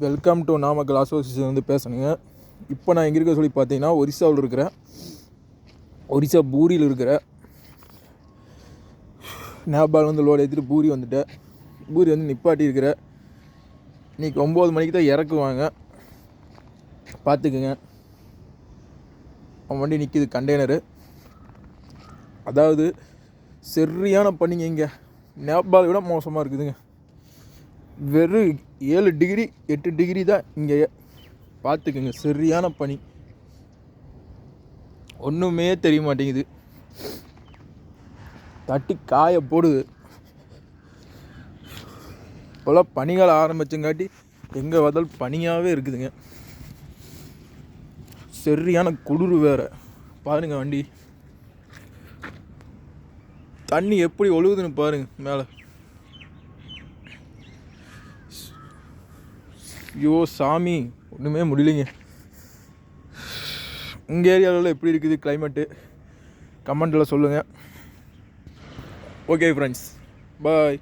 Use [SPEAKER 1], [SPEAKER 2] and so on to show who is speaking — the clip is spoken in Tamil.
[SPEAKER 1] வெல்கம் டு நாமக்கல் அசோசியேஷன் வந்து பேசணுங்க. இப்போ நான் எங்கே இருக்க சொல்லி பார்த்தீங்கன்னா ஒரிசாவில் இருக்கிறேன். ஒரிசா பூரியில் இருக்கிற நேபாள் வந்து லோடு ஏற்றிட்டு பூரி வந்துட்டேன். பூரி வந்து நிப்பாட்டி இருக்கிற. இன்றைக்கி 9 மணிக்கு தான் இறக்குவாங்க, பார்த்துக்குங்க. அவன் வண்டி நிற்கிது கண்டெய்னரு. அதாவது சரியான பனிங்க, இங்கே நேபாளை விட மோசமாக இருக்குதுங்க. வெறும் 7 டிகிரி 8 டிகிரி தான் இங்கே, பார்த்துக்குங்க. சரியான பனி, ஒன்றுமே தெரிய மாட்டேங்குது. தட்டி காய போடுது. இப்போல்லாம் பனிகாலம் ஆரம்பிச்சங்காட்டி எங்கே வந்தாலும் பனியாகவே இருக்குதுங்க. சரியான குளிர் வேறு. பாருங்க வண்டி தண்ணி எப்படி ஒழுகுதுன்னு பாருங்க மேலே. ஐயோ சாமி, ஒன்றுமே முடியலைங்க. உங்கள் ஏரியாவில் எப்படி இருக்குது கிளைமேட்டு? கமெண்ட்டில் சொல்லுங்கள். ஓகே ஃப்ரெண்ட்ஸ், பாய்.